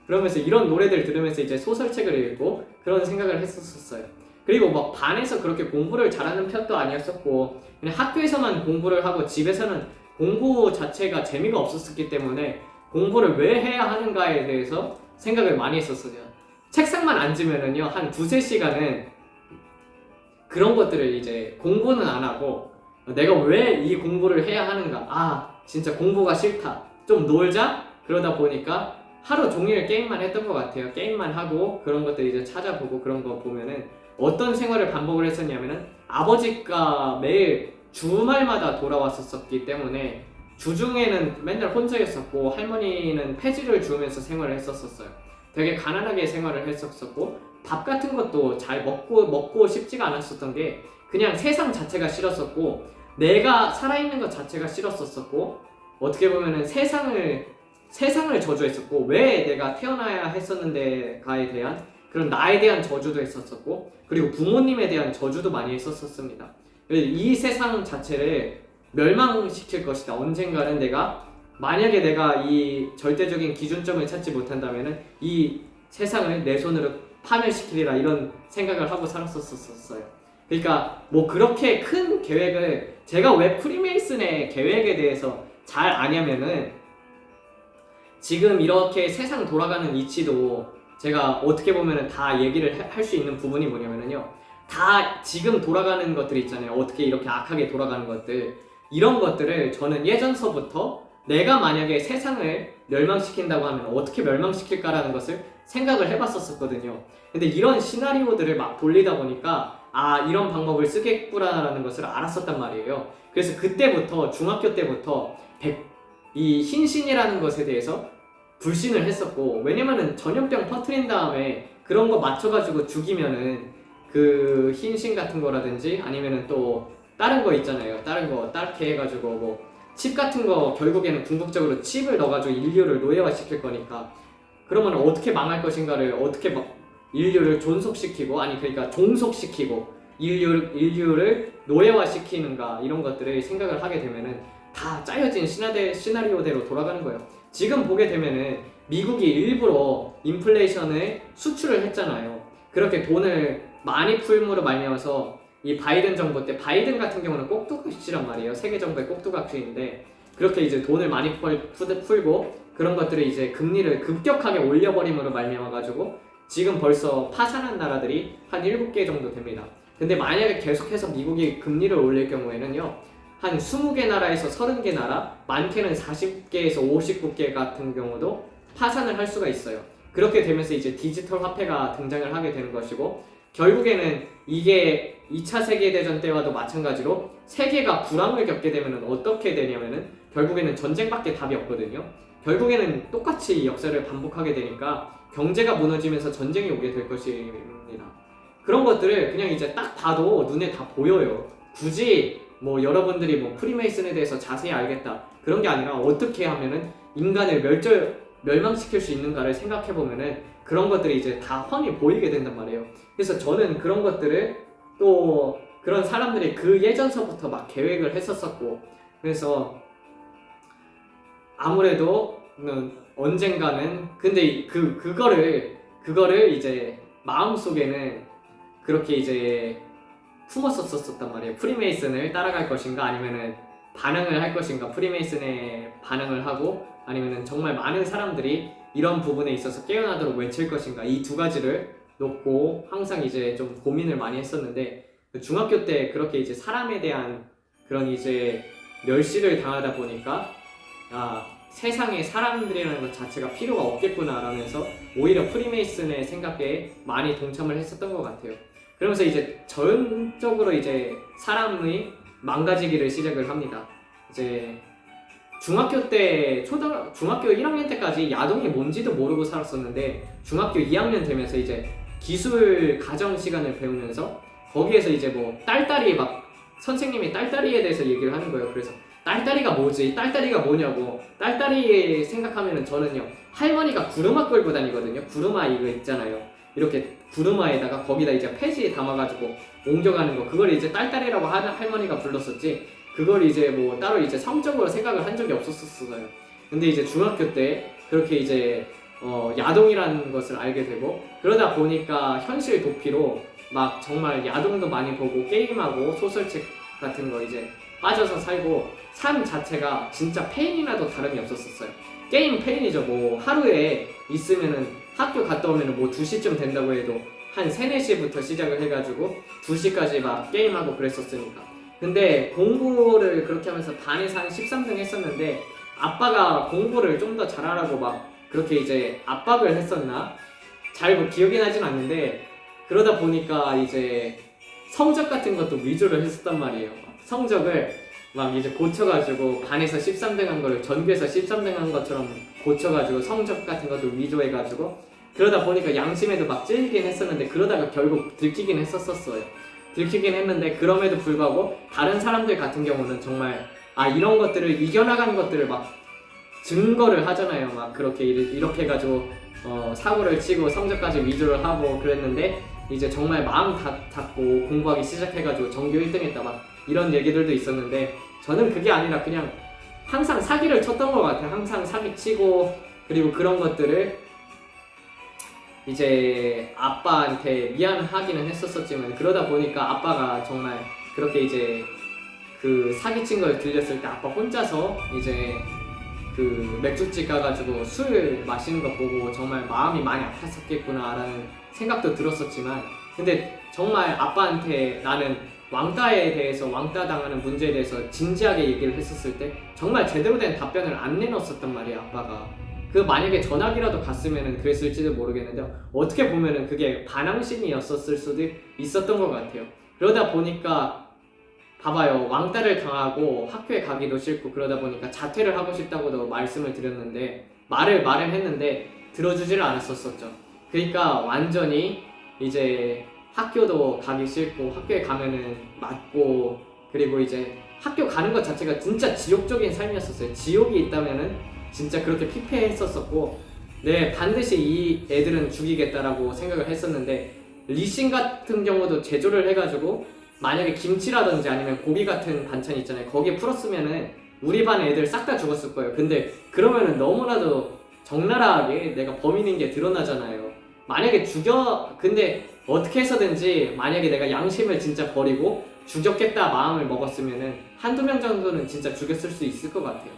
그러면서 이런 노래들 들으면서 이제 소설책을 읽고 그런 생각을 했었어요. 그리고 막 반에서 그렇게 공부를 잘하는 편도 아니었었고 그냥 학교에서만 공부를 하고 집에서는 공부 자체가 재미가 없었기 때문에 공부를 왜 해야 하는가에 대해서 생각을 많이 했었어요. 책상만 앉으면은요 한 두세 시간은 그런 것들을 이제 공부는 안 하고 내가 왜 이 공부를 해야 하는가, 진짜 공부가 싫다, 좀 놀자, 그러다 보니까 하루 종일 게임만 했던 것 같아요. 게임만 하고 그런 것들 이제 찾아보고 그런 거 보면은 어떤 생활을 반복을 했었냐면은 아버지가 매일 주말마다 돌아왔었기 때문에 주중에는 맨날 혼자였었고 할머니는 폐지를 주면서 생활을 했었어요. 되게 가난하게 생활을 했었고 밥 같은 것도 잘 먹고 싶지가 않았었던 게 그냥 세상 자체가 싫었었고 내가 살아있는 것 자체가 싫었었고 어떻게 보면은 세상을 저주했었고 왜 내가 태어나야 했었는데가에 대한 그런 나에 대한 저주도 했었었고 그리고 부모님에 대한 저주도 많이 했었습니다. 이 세상 자체를 멸망시킬 것이다. 언젠가는 만약에 내가 이 절대적인 기준점을 찾지 못한다면은 이 세상을 내 손으로 파멸시키리라 이런 생각을 하고 살았었어요. 그러니까 뭐 그렇게 큰 계획을 제가 왜 프리메이슨의 계획에 대해서 잘 아냐면은 지금 이렇게 세상 돌아가는 이치도 제가 어떻게 보면은 다 얘기를 할 수 있는 부분이 뭐냐면요, 다 지금 돌아가는 것들 있잖아요. 어떻게 이렇게 악하게 돌아가는 것들, 이런 것들을 저는 예전서부터 내가 만약에 세상을 멸망시킨다고 하면 어떻게 멸망시킬까라는 것을 생각을 해봤었거든요. 근데 이런 시나리오들을 막 돌리다 보니까 이런 방법을 쓰겠구나라는 것을 알았었단 말이에요. 그래서 그때부터 중학교 때부터 이 흰신이라는 것에 대해서 불신을 했었고, 왜냐면은 전염병 터트린 다음에 그런 거 맞춰가지고 죽이면은 그 흰신 같은 거라든지 아니면은 또 다른 거 있잖아요. 다른 거 따르게 해가지고 뭐 칩 같은 거 결국에는 궁극적으로 칩을 넣어가지고 인류를 노예화시킬 거니까 그러면 어떻게 망할 것인가를 어떻게 인류를 존속시키고 그러니까 종속시키고 인류를 노예화시키는가 이런 것들을 생각을 하게 되면은 다 짜여진 시나리오대로 돌아가는 거예요. 지금 보게 되면은 미국이 일부러 인플레이션을 수출을 했잖아요. 그렇게 돈을 많이 풀므로 말미암아서 이 바이든 정부 때 바이든 같은 경우는 꼭두각시란 말이에요. 세계 정부의 꼭두각시인데 그렇게 이제 돈을 많이 풀고 그런 것들을 이제 금리를 급격하게 올려버림으로 말미암아가지고 지금 벌써 파산한 나라들이 한 7개 정도 됩니다. 근데 만약에 계속해서 미국이 금리를 올릴 경우에는요, 한 20개 나라에서 30개 나라, 많게는 40개에서 59개 같은 경우도 파산을 할 수가 있어요. 그렇게 되면서 이제 디지털 화폐가 등장을 하게 되는 것이고, 결국에는 이게 2차 세계대전 때와도 마찬가지로 세계가 불황을 겪게 되면 어떻게 되냐면은 결국에는 전쟁밖에 답이 없거든요. 결국에는 똑같이 역사를 반복하게 되니까 경제가 무너지면서 전쟁이 오게 될 것입니다. 그런 것들을 그냥 이제 딱 봐도 눈에 다 보여요. 굳이 뭐 여러분들이 뭐 프리메이슨에 대해서 자세히 알겠다 그런 게 아니라 어떻게 하면은 인간을 멸망시킬 수 있는가를 생각해 보면은 그런 것들이 이제 다 훤히 보이게 된단 말이에요. 그래서 저는 그런 것들을 또 그런 사람들이 그 예전서부터 막 계획을 했었었고, 그래서 아무래도 언젠가는 근데 그거를 이제 마음속에는 그렇게 이제 품었었단 말이에요. 프리메이슨을 따라갈 것인가 아니면은 반응을 할 것인가, 프리메이슨에 반응을 하고 아니면은 정말 많은 사람들이 이런 부분에 있어서 깨어나도록 외칠 것인가, 이 두 가지를 놓고 항상 이제 좀 고민을 많이 했었는데, 중학교 때 그렇게 이제 사람에 대한 그런 이제 멸시를 당하다 보니까 세상에 사람들이라는 것 자체가 필요가 없겠구나 라면서 오히려 프리메이슨의 생각에 많이 동참을 했었던 것 같아요. 그러면서 이제 전적으로 이제 사람의 망가지기를 시작을 합니다. 이제 중학교 1학년 때까지 야동이 뭔지도 모르고 살았었는데, 중학교 2학년 되면서 이제 기술 가정 시간을 배우면서 거기에서 이제 뭐 딸딸이 막 선생님이 딸딸이에 대해서 얘기를 하는 거예요. 그래서 딸딸이가 뭐지? 딸딸이가 뭐냐고. 딸딸이 생각하면은 저는요, 할머니가 구루마 끌고 다니거든요. 구루마 이거 있잖아요. 이렇게 구루마에다가 거기다 이제 폐지 담아가지고 옮겨가는 거, 그걸 이제 딸딸이라고 하는 할머니가 불렀었지, 그걸 이제 뭐 따로 이제 성적으로 생각을 한 적이 없었어요. 근데 이제 중학교 때 그렇게 이제 야동이라는 것을 알게 되고, 그러다 보니까 현실 도피로 막 정말 야동도 많이 보고 게임하고 소설책 같은 거 이제 빠져서 살고, 삶 자체가 진짜 페인이나도 다름이 없었어요. 게임 페인이죠. 뭐 하루에 있으면은 학교 갔다 오면은 뭐 2시쯤 된다고 해도 한 3, 4시부터 시작을 해가지고 2시까지 막 게임하고 그랬었으니까. 근데 공부를 그렇게 하면서 반에서 한 13등 했었는데, 아빠가 공부를 좀 더 잘하라고 막 그렇게 이제 압박을 했었나? 잘 기억이 나진 않는데, 그러다 보니까 이제 성적 같은 것도 위조를 했었단 말이에요. 성적을 막 이제 고쳐가지고 반에서 13등 한 거를 전교에서 13등 한 것처럼 고쳐가지고 성적 같은 것도 위조해가지고, 그러다 보니까 양심에도 막 찔리긴 했었는데, 그러다가 결국 들키긴 했었어요. 들키긴 했는데, 그럼에도 불구하고 다른 사람들 같은 경우는 정말 이런 것들을 이겨나간 것들을 막 증거를 하잖아요. 막 그렇게 이렇게 해가지고 사고를 치고 성적까지 위조를 하고 그랬는데, 이제 정말 마음 닫고 공부하기 시작해가지고 전교 1등 했다 막 이런 얘기들도 있었는데, 저는 그게 아니라 그냥 항상 사기를 쳤던 것 같아요. 항상 사기치고, 그리고 그런 것들을 이제 아빠한테 미안하기는 했었지만, 그러다 보니까 아빠가 정말 그렇게 이제 그 사기친 걸 들렸을 때 아빠 혼자서 이제 그 맥주집 가가지고 술 마시는 거 보고 정말 마음이 많이 아팠었겠구나 라는 생각도 들었었지만, 근데 정말 아빠한테 나는 왕따에 대해서, 왕따 당하는 문제에 대해서 진지하게 얘기를 했었을 때 정말 제대로 된 답변을 안 내놓았었단 말이에요. 아빠가 만약에 전학이라도 갔으면 그랬을지도 모르겠는데, 어떻게 보면은 그게 반항심이었을 수도 있었던 것 같아요. 그러다 보니까 봐봐요, 왕따를 당하고 학교에 가기도 싫고 그러다 보니까 자퇴를 하고 싶다고도 말씀을 드렸는데, 말을 했는데 들어주지를 않았었죠. 그러니까 완전히 이제 학교도 가기 싫고, 학교에 가면은 맞고, 그리고 이제 학교 가는 것 자체가 진짜 지옥적인 삶이었었어요. 지옥이 있다면은 진짜 그렇게 피폐했었었고, 네, 반드시 이 애들은 죽이겠다라고 생각을 했었는데, 리신 같은 경우도 제조를 해가지고 만약에 김치라든지 아니면 고기 같은 반찬 있잖아요, 거기에 풀었으면은 우리 반 애들 싹 다 죽었을 거예요. 근데 그러면은 너무나도 적나라하게 내가 범인인 게 드러나잖아요. 만약에 근데 어떻게 해서든지 만약에 내가 양심을 진짜 버리고 죽였겠다 마음을 먹었으면은 한두 명 정도는 진짜 죽였을 수 있을 것 같아요.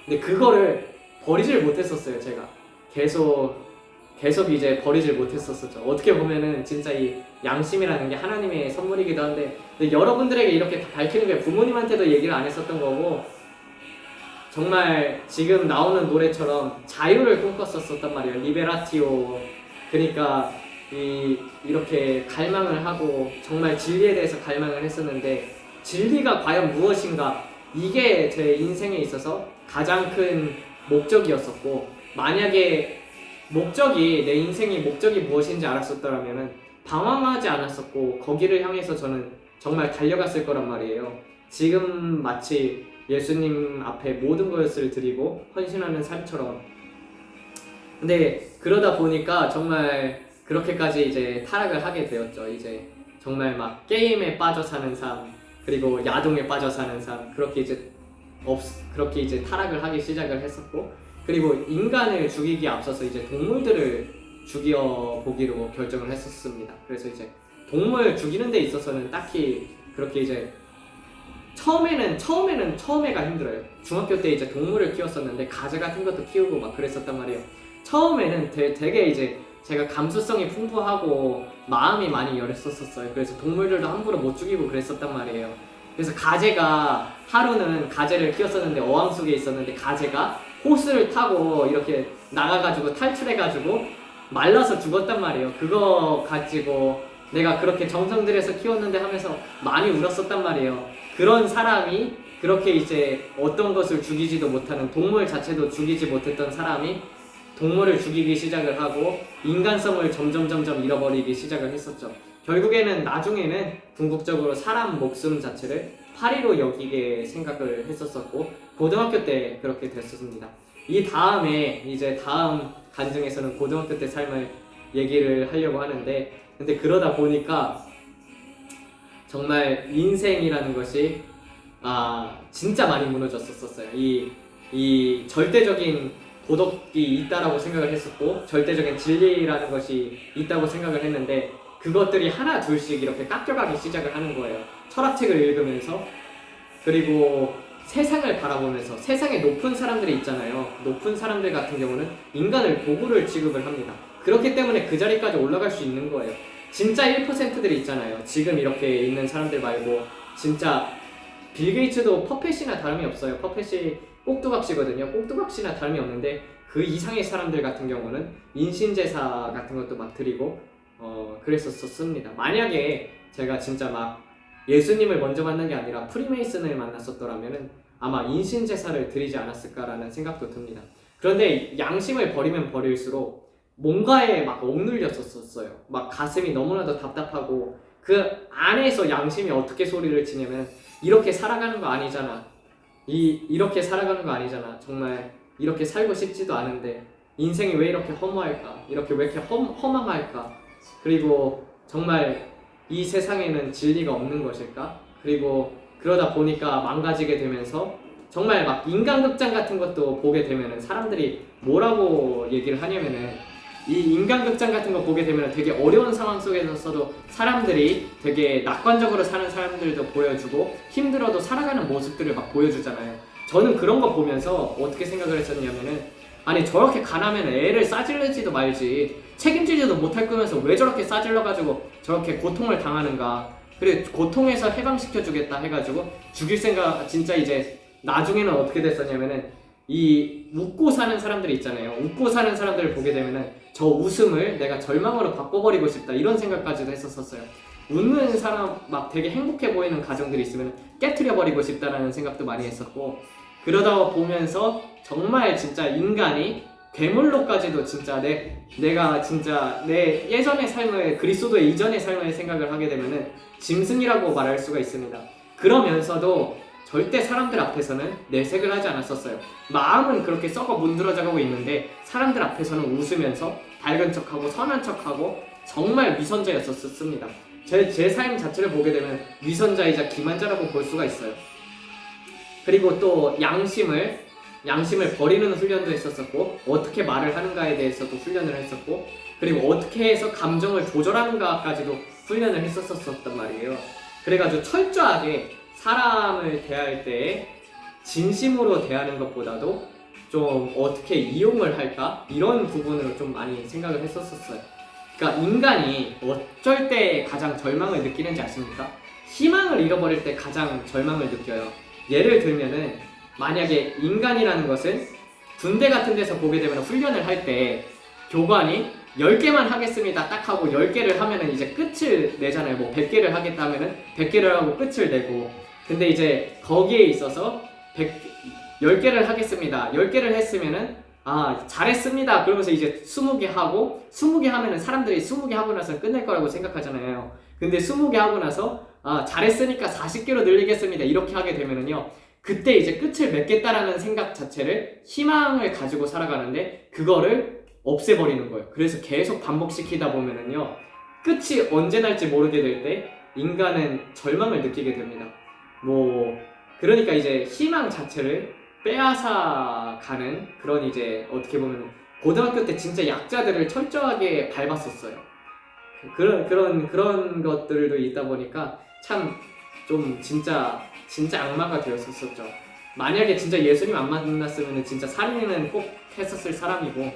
근데 그거를 버리질 못했었어요. 제가 계속 이제 버리질 못했었죠. 어떻게 보면은 진짜 이 양심이라는 게 하나님의 선물이기도 한데, 근데 여러분들에게 이렇게 다 밝히는 게 부모님한테도 얘기를 안 했었던 거고, 정말 지금 나오는 노래처럼 자유를 꿈꿨었단 말이에요. 리베라티오. 그러니까 이렇게 갈망을 하고 정말 진리에 대해서 갈망을 했었는데, 진리가 과연 무엇인가, 이게 제 인생에 있어서 가장 큰 목적이었었고, 만약에 내 인생의 목적이 무엇인지 알았었더라면 방황하지 않았었고 거기를 향해서 저는 정말 달려갔을 거란 말이에요. 지금 마치 예수님 앞에 모든 것을 드리고 헌신하는 삶처럼. 근데 그러다 보니까 정말 그렇게까지 이제 타락을 하게 되었죠. 이제 정말 막 게임에 빠져 사는 삶, 그리고 야동에 빠져 사는 삶, 그렇게 이제 타락을 하기 시작을 했었고, 그리고 인간을 죽이기에 앞서서 이제 동물들을 죽여 보기로 결정을 했었습니다. 그래서 이제 동물 죽이는 데 있어서는 딱히 그렇게 이제 처음에가 힘들어요. 중학교 때 이제 동물을 키웠었는데 가재 같은 것도 키우고 막 그랬었단 말이에요. 처음에는 되게 이제 제가 감수성이 풍부하고 마음이 많이 열했었어요. 그래서 동물들도 함부로 못 죽이고 그랬었단 말이에요. 그래서 하루는 가재를 키웠었는데 어항 속에 있었는데 가재가 호스를 타고 이렇게 나가가지고 탈출해가지고 말라서 죽었단 말이에요. 그거 가지고 내가 그렇게 정성 들여서 키웠는데 하면서 많이 울었었단 말이에요. 그런 사람이 그렇게 이제 어떤 것을 죽이지도 못하는, 동물 자체도 죽이지 못했던 사람이 동물을 죽이기 시작을 하고 인간성을 점점 잃어버리기 시작을 했었죠. 결국에는 나중에는 궁극적으로 사람 목숨 자체를 파리로 여기게 생각을 했었었고, 고등학교 때 그렇게 됐었습니다. 이 다음에 이제 다음 간증에서는 고등학교 때 삶을 얘기를 하려고 하는데, 근데 그러다 보니까 정말 인생이라는 것이 진짜 많이 무너졌었어요. 이 절대적인 도덕이 있다라고 생각을 했었고, 절대적인 진리라는 것이 있다고 생각을 했는데, 그것들이 하나 둘씩 이렇게 깎여가기 시작을 하는 거예요. 철학책을 읽으면서, 그리고 세상을 바라보면서. 세상에 높은 사람들이 있잖아요. 높은 사람들 같은 경우는 인간을 도구를 취급을 합니다. 그렇기 때문에 그 자리까지 올라갈 수 있는 거예요. 진짜 1%들이 있잖아요. 지금 이렇게 있는 사람들 말고 진짜 빌 게이츠도 퍼펫이나 다름이 없어요. 퍼펫이 꼭두각시거든요. 꼭두각시나 다름이 없는데 그 이상의 사람들 같은 경우는 인신제사 같은 것도 막 드리고 그랬었습니다. 만약에 제가 진짜 막 예수님을 먼저 만난 게 아니라 프리메이슨을 만났었더라면 아마 인신제사를 드리지 않았을까라는 생각도 듭니다. 그런데 양심을 버리면 버릴수록 뭔가에 막 억눌렸었어요. 막 가슴이 너무나도 답답하고, 그 안에서 양심이 어떻게 소리를 치냐면, 이렇게 살아가는 거 아니잖아. 이렇게 살아가는 거 아니잖아. 정말 이렇게 살고 싶지도 않은데 인생이 왜 이렇게 허무할까? 이렇게 왜 이렇게 허망할까? 그리고 정말 이 세상에는 진리가 없는 것일까? 그리고 그러다 보니까 망가지게 되면서 정말 막 인간극장 같은 것도 보게 되면은 사람들이 뭐라고 얘기를 하냐면은, 이 인간극장 같은 거 보게 되면 되게 어려운 상황 속에서도 사람들이 되게 낙관적으로 사는 사람들도 보여주고 힘들어도 살아가는 모습들을 막 보여주잖아요. 저는 그런 거 보면서 어떻게 생각을 했었냐면은, 아니 저렇게 가난하면 애를 싸질르지도 말지 책임지지도 못할 거면서 왜 저렇게 싸질러가지고 저렇게 고통을 당하는가. 그리고 고통에서 해방시켜주겠다 해가지고 죽일 생각. 진짜 이제 나중에는 어떻게 됐었냐면은, 이 웃고 사는 사람들이 있잖아요. 웃고 사는 사람들을 보게 되면은 저 웃음을 내가 절망으로 바꿔버리고 싶다, 이런 생각까지도 했었어요. 웃는 사람, 막 되게 행복해 보이는 가정들이 있으면 깨트려버리고 싶다라는 생각도 많이 했었고, 그러다 보면서 정말 진짜 인간이 괴물로까지도 진짜 내가 진짜 내 예전의 삶을, 그리스도의 이전의 삶을 생각을 하게 되면은 짐승이라고 말할 수가 있습니다. 그러면서도 절대 사람들 앞에서는 내색을 하지 않았었어요. 마음은 그렇게 썩어 문드러져가고 있는데 사람들 앞에서는 웃으면서 밝은 척하고 선한 척하고 정말 위선자였었습니다. 제 삶 자체를 보게 되면 위선자이자 기만자라고 볼 수가 있어요. 그리고 또 양심을 버리는 훈련도 했었고, 어떻게 말을 하는가에 대해서도 훈련을 했었고, 그리고 어떻게 해서 감정을 조절하는가까지도 훈련을 했었단 말이에요. 그래가지고 철저하게 사람을 대할 때 진심으로 대하는 것보다도 좀 어떻게 이용을 할까? 이런 부분으로 좀 많이 생각을 했었어요. 그러니까 인간이 어쩔 때 가장 절망을 느끼는지 아십니까? 희망을 잃어버릴 때 가장 절망을 느껴요. 예를 들면은, 만약에 인간이라는 것은 군대 같은 데서 보게 되면 훈련을 할 때 교관이 10개만 하겠습니다 딱 하고 10개를 하면은 이제 끝을 내잖아요. 뭐 100개를 하겠다 하면은 100개를 하고 끝을 내고, 근데 이제 거기에 있어서 10개를 하겠습니다, 10개를 했으면은 잘했습니다 그러면서 이제 20개 하고, 20개 하면은 사람들이 20개 하고 나서 끝낼 거라고 생각하잖아요. 근데 20개 하고 나서 잘했으니까 40개로 늘리겠습니다 이렇게 하게 되면은요, 그때 이제 끝을 맺겠다라는 생각 자체를, 희망을 가지고 살아가는데 그거를 없애버리는 거예요. 그래서 계속 반복시키다 보면은요, 끝이 언제 날지 모르게 될 때 인간은 절망을 느끼게 됩니다. 그러니까 이제 희망 자체를 빼앗아가는 그런, 이제 어떻게 보면 고등학교 때 진짜 약자들을 철저하게 밟았었어요. 그런 것들도 있다 보니까 참 좀 진짜 악마가 되었었죠. 만약에 진짜 예수님 안 만났으면 진짜 살인은 꼭 했었을 사람이고,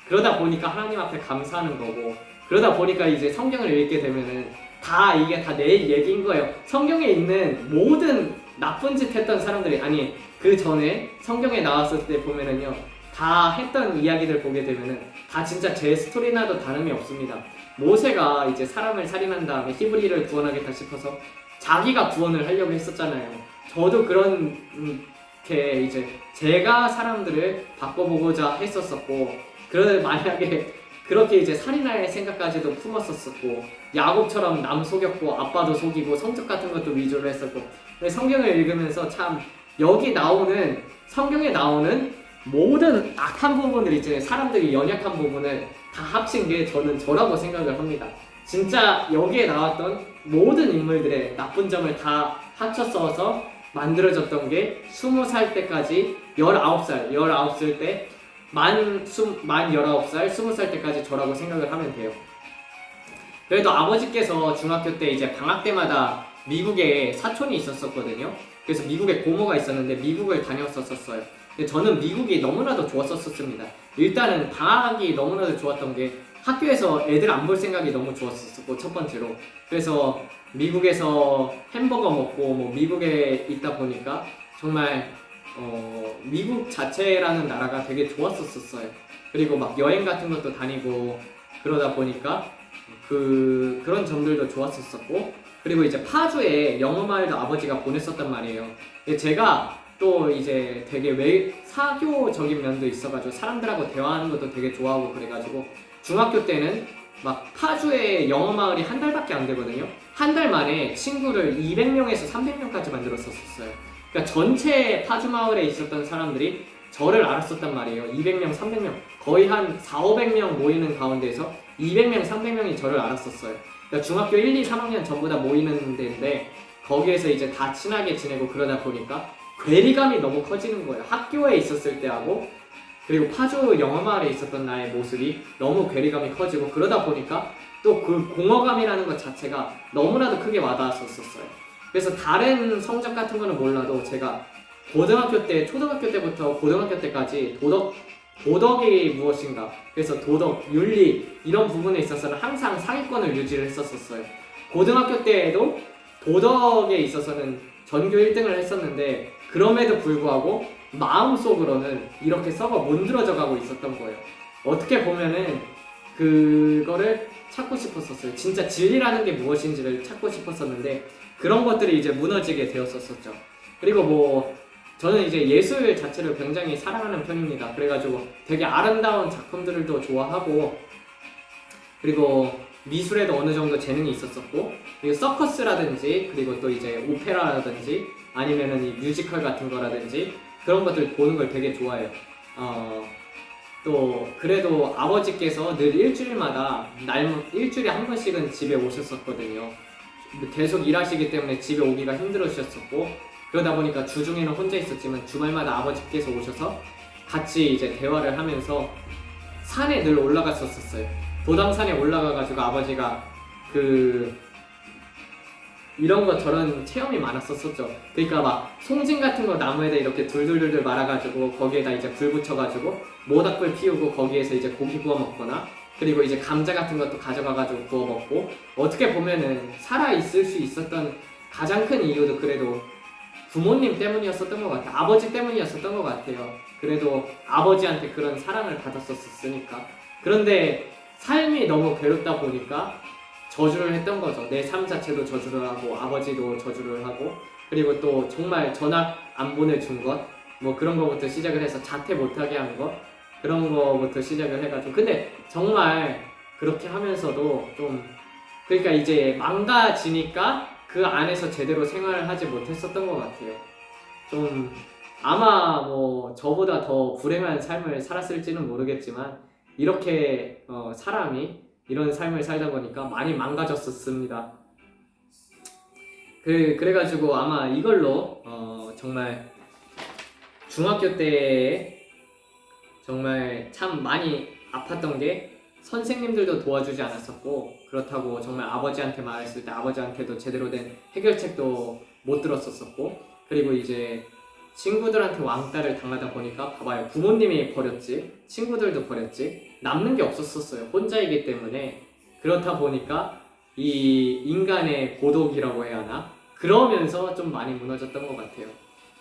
그러다 보니까 하나님 앞에 감사하는 거고, 그러다 보니까 이제 성경을 읽게 되면은 이게 다 내 얘기인 거예요. 성경에 있는 모든 나쁜 짓 했던 사람들이, 아니 그 전에 성경에 나왔을 때 보면은요, 다 했던 이야기들 보게 되면은 다 진짜 제 스토리나도 다름이 없습니다. 모세가 이제 사람을 살인한 다음에 히브리를 구원하겠다 싶어서 자기가 구원을 하려고 했었잖아요. 저도 그렇게 이제 제가 사람들을 바꿔보고자 했었었고, 만약에 그렇게 이제 살인할 생각까지도 품었었고, 야곱처럼 남 속였고 아빠도 속이고 성적 같은 것도 위조를 했었고. 성경을 읽으면서 참 성경에 나오는 모든 악한 부분들 있잖아요. 사람들이 연약한 부분을 다 합친 게 저는 저라고 생각을 합니다. 진짜 여기에 나왔던 모든 인물들의 나쁜 점을 다 합쳐 써서 만들어졌던 게 20살 때까지 19살 때 만 19살, 20살 때까지 저라고 생각을 하면 돼요. 그래도 아버지께서 중학교 때 이제 방학 때마다 미국에 사촌이 있었거든요. 그래서 미국에 고모가 있었는데 미국을 다녔었어요. 근데 저는 미국이 너무나도 좋았었습니다. 일단은 방학이 너무나도 좋았던 게 학교에서 애들 안 볼 생각이 너무 좋았었고, 첫 번째로. 그래서 미국에서 햄버거 먹고 미국에 있다 보니까 정말 미국 자체라는 나라가 되게 좋았었어요. 그리고 막 여행 같은 것도 다니고 그러다 보니까 그런 점들도 좋았었고, 그리고 이제 파주에 영어마을도 아버지가 보냈었단 말이에요. 제가 또 이제 되게 사교적인 면도 있어가지고 사람들하고 대화하는 것도 되게 좋아하고, 그래가지고 중학교 때는 막 파주에 영어마을이 한 달밖에 안 되거든요. 한 달 만에 친구를 200명에서 300명까지 만들었었어요. 그러니까 전체 파주 마을에 있었던 사람들이 저를 알았었단 말이에요. 200명, 300명, 거의 한 400~500명 모이는 가운데서 200명, 300명이 저를 알았었어요. 그러니까 중학교 1, 2, 3학년 전부 다 모이는 데인데 거기에서 이제 다 친하게 지내고 그러다 보니까 괴리감이 너무 커지는 거예요. 학교에 있었을 때하고, 그리고 파주 영어마을에 있었던 나의 모습이 너무 괴리감이 커지고, 그러다 보니까 또 그 공허감이라는 것 자체가 너무나도 크게 와닿았었어요. 그래서 다른 성적 같은 거는 몰라도 제가 초등학교 때부터 고등학교 때까지 도덕이 무엇인가, 그래서 도덕, 윤리 이런 부분에 있어서는 항상 상위권을 유지를 했었어요. 고등학교 때에도 도덕에 있어서는 전교 1등을 했었는데, 그럼에도 불구하고 마음속으로는 이렇게 썩어 문드러져 가고 있었던 거예요. 어떻게 보면은 그거를 찾고 싶었었어요. 진짜 진리라는 게 무엇인지를 찾고 싶었었는데 그런 것들이 이제 무너지게 되었었죠. 그리고 저는 이제 예술 자체를 굉장히 사랑하는 편입니다. 그래가지고 되게 아름다운 작품들도 좋아하고, 그리고 미술에도 어느 정도 재능이 있었었고, 그리고 서커스라든지, 그리고 또 이제 오페라라든지, 아니면은 이 뮤지컬 같은 거라든지 그런 것들 보는 걸 되게 좋아해요. 또 그래도 아버지께서 늘 일주일에 한 번씩은 집에 오셨었거든요. 계속 일하시기 때문에 집에 오기가 힘들으셨었고, 그러다 보니까 주중에는 혼자 있었지만 주말마다 아버지께서 오셔서 같이 이제 대화를 하면서 산에 늘 올라갔었어요. 도당산에 올라가가지고 아버지가 이런 거 저런 체험이 많았었죠. 그러니까 막 송진 같은 거 나무에다 이렇게 둘둘둘 말아가지고 거기에다 이제 불 붙여가지고 모닥불 피우고 거기에서 이제 고기 구워 먹거나, 그리고 이제 감자 같은 것도 가져가가지고 구워 먹고, 어떻게 보면은 살아 있을 수 있었던 가장 큰 이유도 그래도 부모님 때문이었었던 것 같아요. 아버지 때문이었었던 것 같아요. 그래도 아버지한테 그런 사랑을 받았었으니까. 그런데 삶이 너무 괴롭다 보니까 저주를 했던 거죠. 내 삶 자체도 저주를 하고 아버지도 저주를 하고, 그리고 또 정말 전학 안 보내준 것, 그런 거부터 시작을 해서 자퇴 못하게 한 것, 그런 거부터 시작을 해가지고, 근데 정말 그렇게 하면서도 좀, 그러니까 이제 망가지니까 그 안에서 제대로 생활을 하지 못했었던 것 같아요. 좀 아마 뭐 저보다 더 불행한 삶을 살았을지는 모르겠지만 이렇게 사람이 이런 삶을 살다 보니까 많이 망가졌었습니다. 그래가지고 아마 이걸로 정말 중학교 때 정말 참 많이 아팠던 게 선생님들도 도와주지 않았었고, 그렇다고 정말 아버지한테 말했을 때 아버지한테도 제대로 된 해결책도 못 들었었고, 그리고 이제 친구들한테 왕따를 당하다 보니까 봐봐요, 부모님이 버렸지 친구들도 버렸지 남는 게 없었었어요. 혼자이기 때문에. 그렇다 보니까 이 인간의 고독이라고 해야 하나, 그러면서 좀 많이 무너졌던 것 같아요.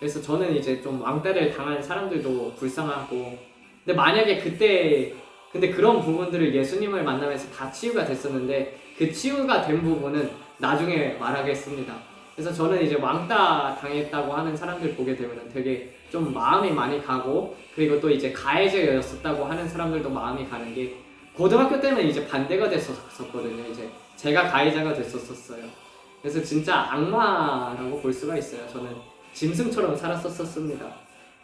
그래서 저는 이제 좀 왕따를 당한 사람들도 불쌍하고, 근데 만약에 그때 근데 그런 부분들을 예수님을 만나면서 다 치유가 됐었는데, 그 치유가 된 부분은 나중에 말하겠습니다. 그래서 저는 이제 왕따 당했다고 하는 사람들 보게 되면 되게 좀 마음이 많이 가고, 그리고 또 이제 가해자였었다고 하는 사람들도 마음이 가는 게, 고등학교 때는 이제 반대가 됐었거든요. 이제 제가 가해자가 됐었어요. 그래서 진짜 악마라고 볼 수가 있어요. 저는 짐승처럼 살았었습니다.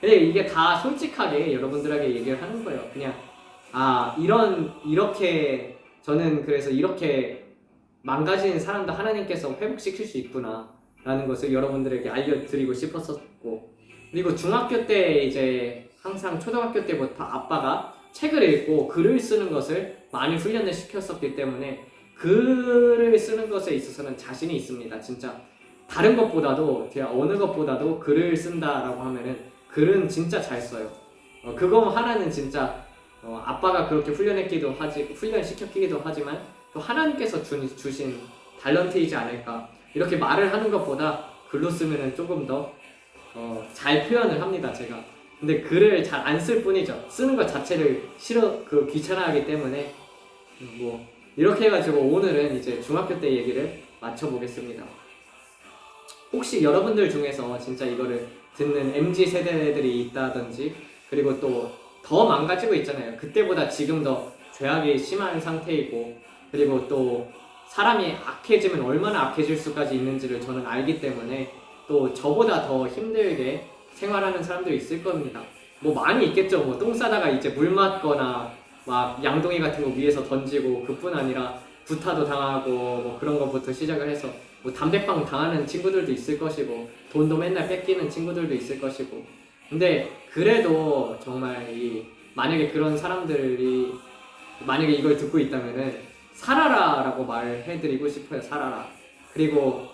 근데 이게 다 솔직하게 여러분들에게 얘기를 하는 거예요. 그냥 이렇게 저는 그래서 이렇게 망가진 사람도 하나님께서 회복시킬 수 있구나 라는 것을 여러분들에게 알려드리고 싶었었고, 그리고 중학교 때 이제 항상 초등학교 때부터 아빠가 책을 읽고 글을 쓰는 것을 많이 훈련을 시켰었기 때문에 글을 쓰는 것에 있어서는 자신이 있습니다. 진짜 다른 것보다도, 제가 어느 것보다도 글을 쓴다라고 하면은 글은 진짜 잘 써요. 그거 하나는 진짜 아빠가 그렇게 훈련시켰기도 하지만 또 하나님께서 주신 탤런트이지 않을까, 이렇게 말을 하는 것보다 글로 쓰면은 조금 더 잘 표현을 합니다, 제가. 근데 글을 잘 안 쓸 뿐이죠. 쓰는 것 자체를 귀찮아하기 때문에. 뭐 이렇게 해가지고 오늘은 이제 중학교 때 얘기를 마쳐보겠습니다. 혹시 여러분들 중에서 진짜 이거를 듣는 MZ 세대들이 있다든지, 그리고 또 더 망가지고 있잖아요. 그때보다 지금 더 죄악이 심한 상태이고, 그리고 또 사람이 악해지면 얼마나 악해질 수까지 있는지를 저는 알기 때문에 또 저보다 더 힘들게 생활하는 사람들이 있을 겁니다. 뭐 많이 있겠죠. 뭐 똥 싸다가 이제 물 맞거나 막 양동이 같은 거 위에서 던지고, 그뿐 아니라 구타도 당하고 뭐 그런 것부터 시작을 해서 뭐 담배빵 당하는 친구들도 있을 것이고, 돈도 맨날 뺏기는 친구들도 있을 것이고. 근데 그래도 정말 만약에 그런 사람들이 만약에 이걸 듣고 있다면은 살아라 라고 말해드리고 싶어요. 살아라. 그리고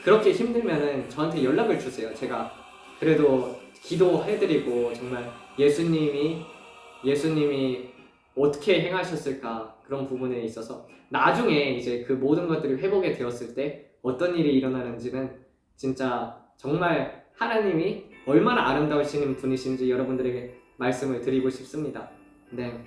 그렇게 힘들면은 저한테 연락을 주세요. 제가 그래도 기도해드리고, 정말 예수님이 어떻게 행하셨을까, 그런 부분에 있어서 나중에 이제 그 모든 것들이 회복이 되었을 때 어떤 일이 일어나는지는 진짜 정말 하나님이 얼마나 아름다우신 분이신지 여러분들에게 말씀을 드리고 싶습니다. 네.